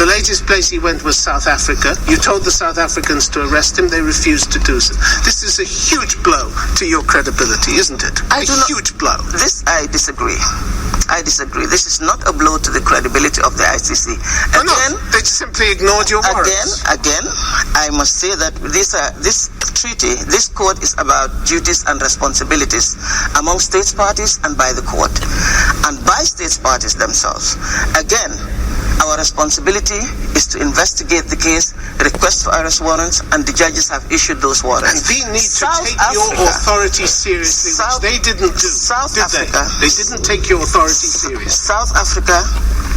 The latest place he went was South Africa. You told the South Africans to arrest him. They refused to do so. This is a huge blow to your credibility, isn't it? Huge blow. This I disagree. This is not a blow to the credibility of the ICC. Again, they simply ignored your warrants. Again, I must say that this treaty, this court is about duties and responsibilities among states parties and by the court, and by states parties themselves. Again, our responsibility is to investigate the case, request for arrest warrants, and the judges have issued those warrants. And we need to take your authority seriously, which they didn't do, did they? They didn't take your authority seriously. South Africa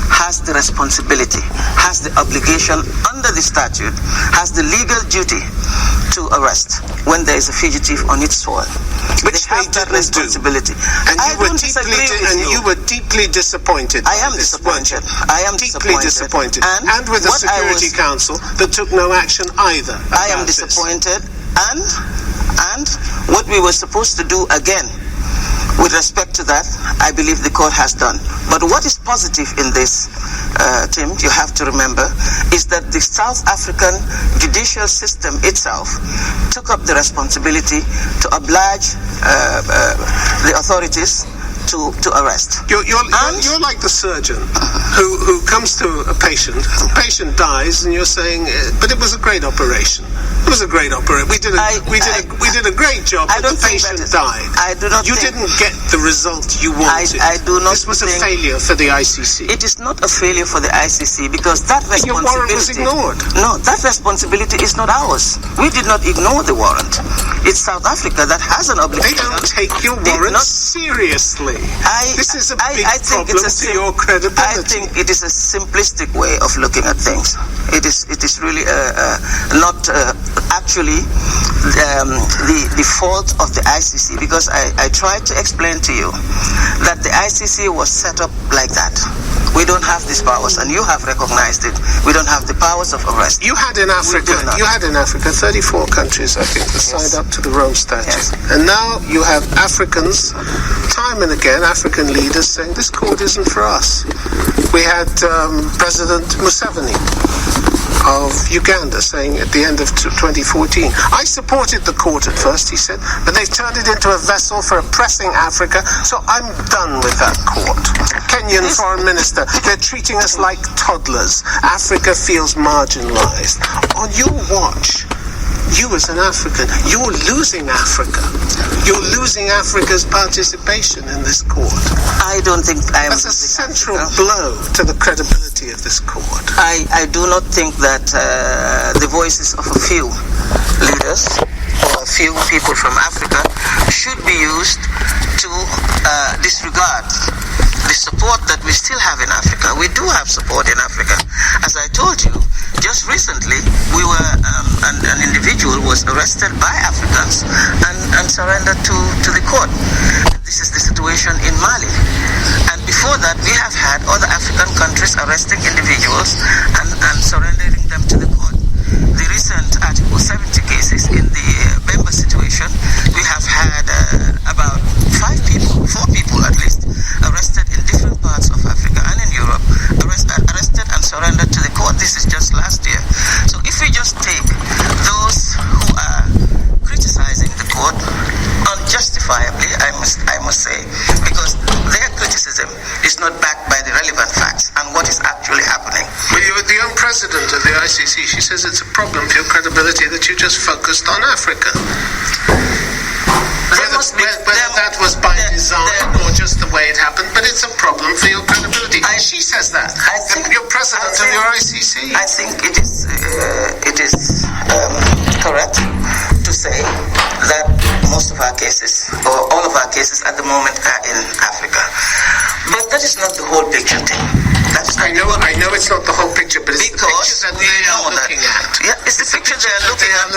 has the responsibility, has the obligation under the statute, has the legal duty to arrest when there is a fugitive on its soil. Which they have that responsibility. And you were deeply disappointed. I am disappointed. I am deeply disappointed. And with the Security Council that took no action either. I am disappointed. And what we were supposed to do again, with respect to that, I believe the court has done. But what is positive in this, Tim, you have to remember, is that the South African judicial system itself took up the responsibility to oblige the authorities to arrest. You're like the surgeon who comes to a patient. The patient dies, and you're saying, "But it was a great operation. It was a great operation. We did a great job, but the patient died." You didn't get the result you wanted. I do not. This was a failure for the ICC. It is not a failure for the ICC because that responsibility. Your warrant was ignored. No, that responsibility is not ours. We did not ignore the warrant. It's South Africa that has an obligation. They don't take your warrant seriously. This is a big problem to your credibility. I think it is a simplistic way of looking at things. It is really not actually the fault of the ICC, because I tried to explain to you that the ICC was set up like that. We don't have these powers, and you have recognized it. We don't have the powers of arrest. You had in Africa 34 countries, I think, that signed up to the Rome Statute. Yes. And now you have Africans, time and again, African leaders saying, this court isn't for us. We had President Museveni of Uganda saying at the end of 2014, I supported the court at first, he said, but they've turned it into a vessel for oppressing Africa, so I'm done with that court. Kenyan Foreign Minister, they're treating us like toddlers. Africa feels marginalized. On your watch, you as an African, you're losing Africa. You're losing Africa's participation in this court. I don't think I am. That's a central blow to the credibility of this court. I do not think that the voices of a few leaders or a few people from Africa should be used to disregard the support that we still have in Africa. We do have support in Africa. As I told you, just recently, we were an individual was arrested by Africans and surrendered to the court. This is the situation in Mali. And before that, we have had other African countries arresting individuals and surrendering them to the court. The recent Article 70 cases in the Bemba situation, we have had about 4 people at least, arrested in different parts of Africa and in Europe, arrested and surrendered to the court. This is just last year. So if we just take those who are criticizing the court unjustifiably, I must say, because their criticism is not backed by the relevant facts and what is actually happening. Well, the own president of the ICC, she says it's a problem for your credibility that you just focused on Africa. Whether that was by design or just the way it happened, but it's a problem for your credibility. She says that. You're president of your ICC. I think it is correct to say that most of our cases, or all of our cases at the moment, are in Africa. But that is not the whole picture, Tim. I know it's not the whole picture, but it's the picture that they are looking at. Yeah, it's the picture they are looking at.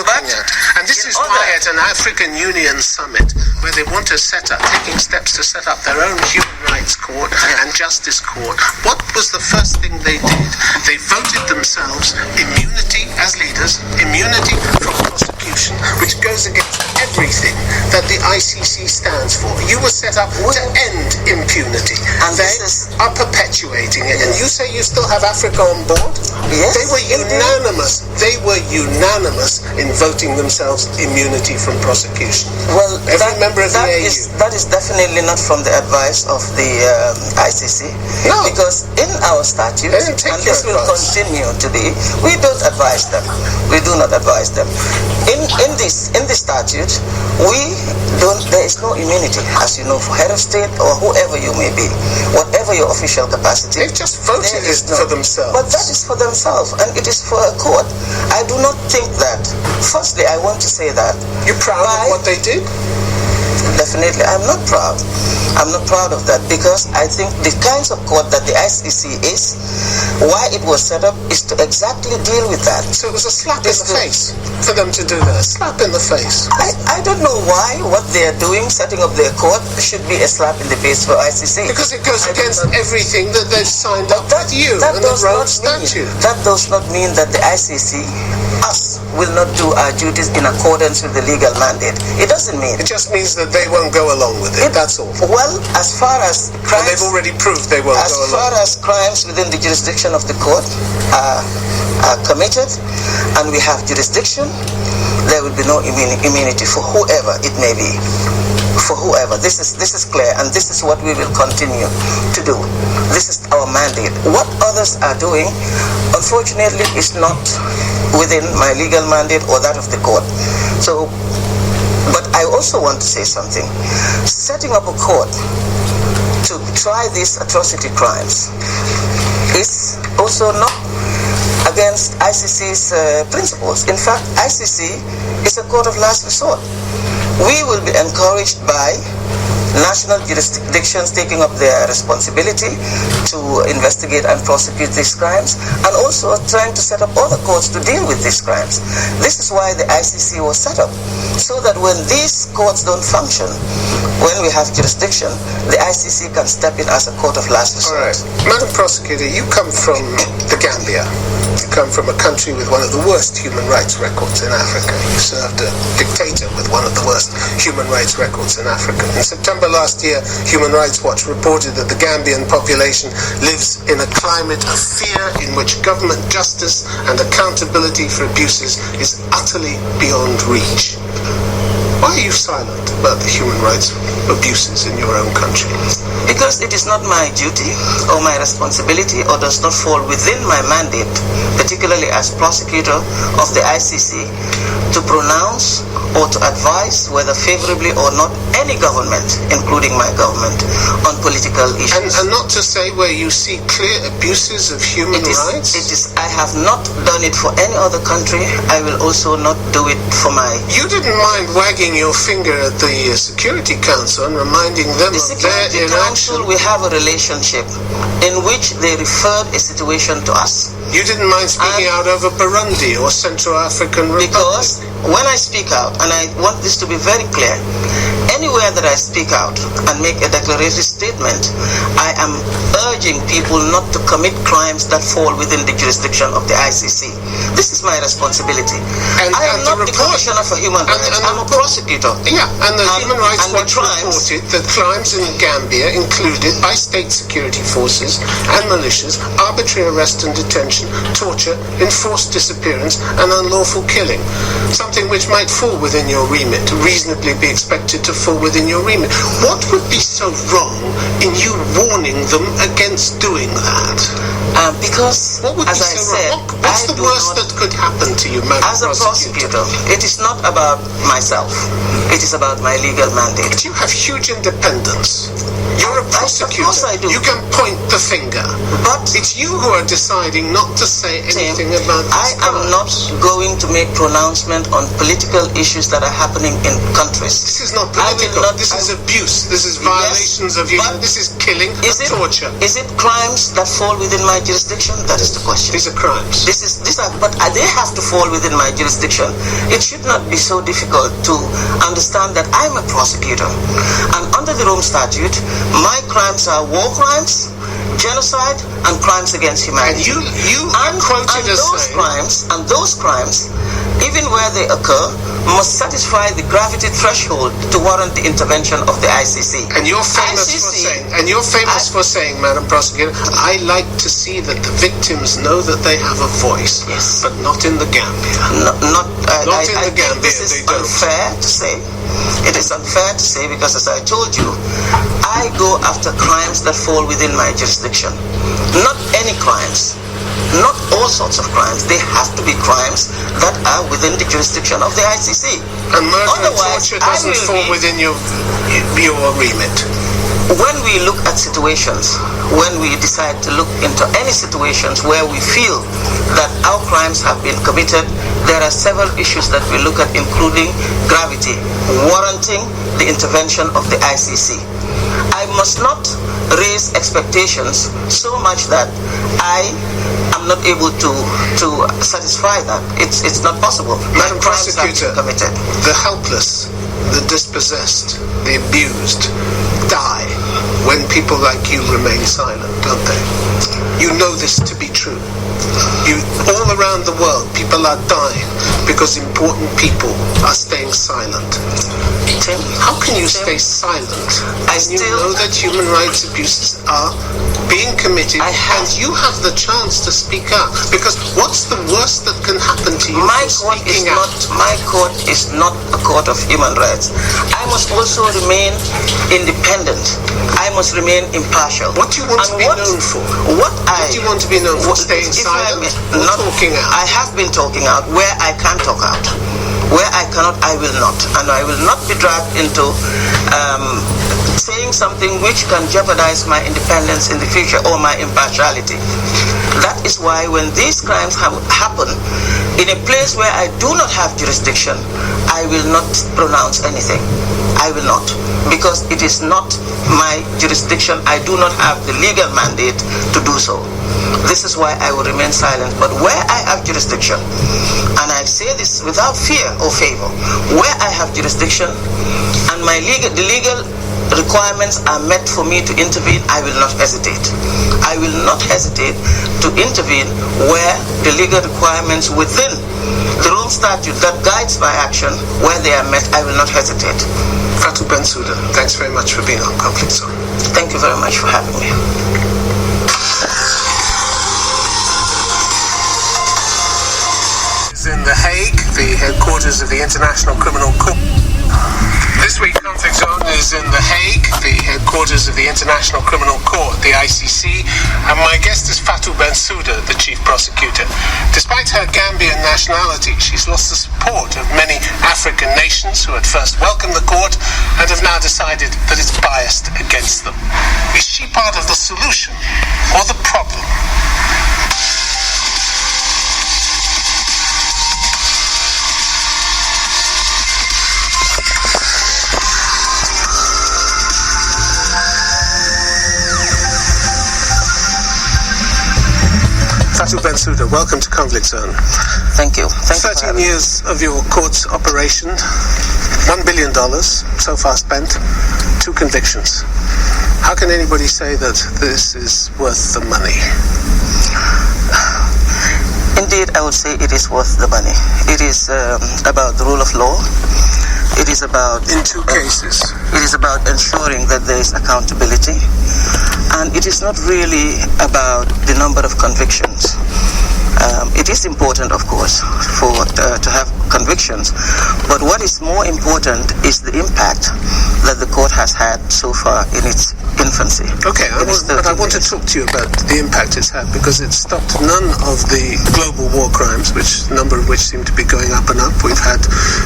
And this is why at an African Union summit, where they want to taking steps to set up their own human rights court and justice court, what was the first thing they did? They voted themselves immunity as leaders, immunity from prosecution, which goes against everything that the ICC stands for. You were set up to end impunity, and they are perpetuating it. And you say you still have Africa on board? Yes, They were unanimous. They were unanimous in voting themselves immunity from prosecution. Well, every member of the AU. That is definitely not from the advice of the ICC. No. Because in our statute, and this will continue to be, we don't advise them. We do not advise them. In this statute, there is no immunity, as you know, for head of state or whoever you may be, whatever your official capacity. They've just voted it for themselves. But that is for themselves, and it is for a court. I do not think that. Firstly, I want to say that. You're proud of what they did? Definitely, I'm not proud. I'm not proud of that, because I think the kinds of court that the ICC is, why it was set up, is to exactly deal with that. So it was a slap in the face for them to do that. A slap in the face. I don't know why what they are doing, setting up their court, should be a slap in the face for ICC. Because it goes against everything that they've signed up with you and the Rome Statute. That does not mean that the ICC, us, will not do our duties in accordance with the legal mandate. It doesn't mean. It just means that they won't go along with it. That's all. Well, as far as crimes, and they've already proved they won't go along. As far as crimes within the jurisdiction of the court are committed, and we have jurisdiction, there will be no immunity for whoever it may be. For whoever. This is clear, and this is what we will continue to do. This is our mandate. What others are doing, unfortunately, is not within my legal mandate or that of the court. So, but I also want to say something. Setting up a court to try these atrocity crimes is also not against ICC's principles. In fact, ICC is a court of last resort. We will be encouraged by national jurisdictions taking up their responsibility to investigate and prosecute these crimes, and also trying to set up other courts to deal with these crimes. This is why the ICC was set up, so that when these courts don't function, when we have jurisdiction, the ICC can step in as a court of last resort. All right. Madam Prosecutor, you come from the Gambia. You come from a country with one of the worst human rights records in Africa. You served a dictator with one of the worst human rights records in Africa. In September last year, Human Rights Watch reported that the Gambian population lives in a climate of fear in which government justice and accountability for abuses is utterly beyond reach. Why are you silent about the human rights abuses in your own country? Because it is not my duty or my responsibility, or does not fall within my mandate, particularly as prosecutor of the ICC, to pronounce or to advise, whether favorably or not, any government, including my government, on political issues. And not to say where you see clear abuses of human rights? I have not done it for any other country. I will also not do it for my... You didn't mind wagging your finger at the Security Council and reminding them of their Security Council, we have a relationship in which they referred a situation to us. You didn't mind speaking out over Burundi or Central African Republic? Because when I speak out, and I want this to be very clear, anywhere that I speak out and make a declaratory statement, I am urging people not to commit crimes that fall within the jurisdiction of the ICC. This is my responsibility. I am not the Commissioner for Human Rights. I'm a prosecutor. Yeah, and the Human Rights Watch reported that crimes in Gambia included, by state security forces and militias, arbitrary arrest and detention, torture, enforced disappearance, and unlawful killing. Something which might fall within your remit, reasonably be expected to fall within your remit. What would be so wrong in you warning them against doing that? Because, as I said, what's the worst that could happen to you, Madam As a prosecutor, it is not about myself. It is about my legal mandate. But you have huge independence. You're a prosecutor. Of course I do. You can point the finger. But it's you who are deciding not to say anything about this. I am not going to make pronouncement on political issues that are happening in countries. This is not political. This is abuse. This is violations of human. This is killing and torture. Is it crimes that fall within my jurisdiction? That is the question. These are crimes. But they have to fall within my jurisdiction. It should not be so difficult to understand that I'm a prosecutor. And under the Rome Statute, my crimes are war crimes, genocide, and crimes against humanity. And those crimes, even where they occur, must satisfy the gravity threshold to warrant the intervention of the ICC. And you're famous for saying, Madam Prosecutor, I like to see that the victims know that they have a voice, yes, but not in the Gambia. Not in the Gambia. This is unfair to say. It is unfair to say because, as I told you, I go after crimes that fall within my jurisdiction. Not any crimes. Not all sorts of crimes. They have to be crimes that are within the jurisdiction of the ICC. And murder and torture doesn't fall within your remit. When we look at situations, when we decide to look into any situations where we feel that our crimes have been committed, there are several issues that we look at, including gravity, warranting the intervention of the ICC. I must not raise expectations so much that I am not able to satisfy that. It's not possible. Madam Prosecutor, the helpless, the dispossessed, the abused die when people like you remain silent, don't they? You know this to be true. All around the world, people are dying because important people are staying silent. Tim, how can you stay silent when you know that human rights abuses are being committed and you have the chance to speak out? Because what's the worst that can happen to you my for court speaking is out? My court is not a court of human rights. I must also remain independent. I must remain impartial. What do you want to be known for? What do you want to be known for? Staying silent or talking out? I have been talking out where I can talk out. Where I cannot, I will not. And I will not be dragged into saying something which can jeopardize my independence in the future or my impartiality. That is why when these crimes happen in a place where I do not have jurisdiction, I will not pronounce anything. I will not. Because it is not my jurisdiction. I do not have the legal mandate to do so. This is why I will remain silent. But where I have jurisdiction, and I say this without fear or favor, where I have jurisdiction and the legal requirements are met for me to intervene, I will not hesitate. I will not hesitate to intervene where the legal requirements within the Rome Statute that guides my action, where they are met, I will not hesitate. Fatou Bensouda, thanks very much for being on Conflict Zone. Thank you very much for having me. In The Hague, the headquarters of the International Criminal Court. This week, Conflict Zone is in The Hague, the headquarters of the International Criminal Court, the ICC, and my guest is Fatou Bensouda, the chief prosecutor. Despite her Gambian nationality, she's lost the support of many African nations who had first welcomed the court and have now decided that it's biased against them. Is she part of the solution or the problem? Fatou Bensouda, welcome to Conflict Zone. Thank you. 13 years of your court's operation, $1 billion so far spent, 2 convictions. How can anybody say that this is worth the money? Indeed, I would say it is worth the money. It is about the rule of law. It is about... In 2 cases. It is about ensuring that there is accountability. And it is not really about the number of convictions. It is important, of course, to have convictions. But what is more important is the impact that the court has had so far in its infancy. Okay, but I want to talk to you about the impact it's had, because it stopped none of the global war crimes, a number of which seem to be going up and up. We've had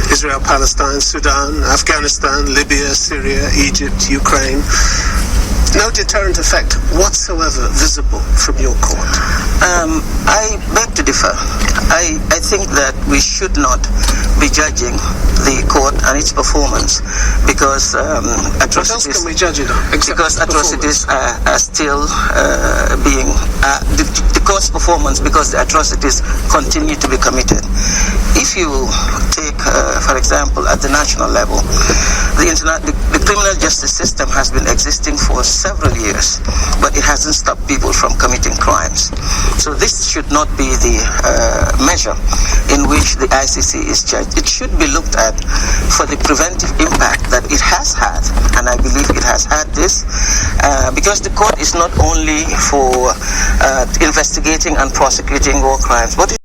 Israel, Palestine, Sudan, Afghanistan, Libya, Syria, Egypt, Ukraine. No deterrent effect whatsoever visible from your court. I beg to differ. I think that we should not be judging the court and its performance because atrocities. What else can we judge it on? Because atrocities are still being the court's performance, because the atrocities continue to be committed. If you take, for example, at the national level, the criminal justice system has been existing for several years, but it hasn't stopped people from committing crimes. So this should not be the measure in which the ICC is judged. It should be looked at for the preventive impact that it has had, and I believe it has had this, because the court is not only for investigating and prosecuting war crimes, but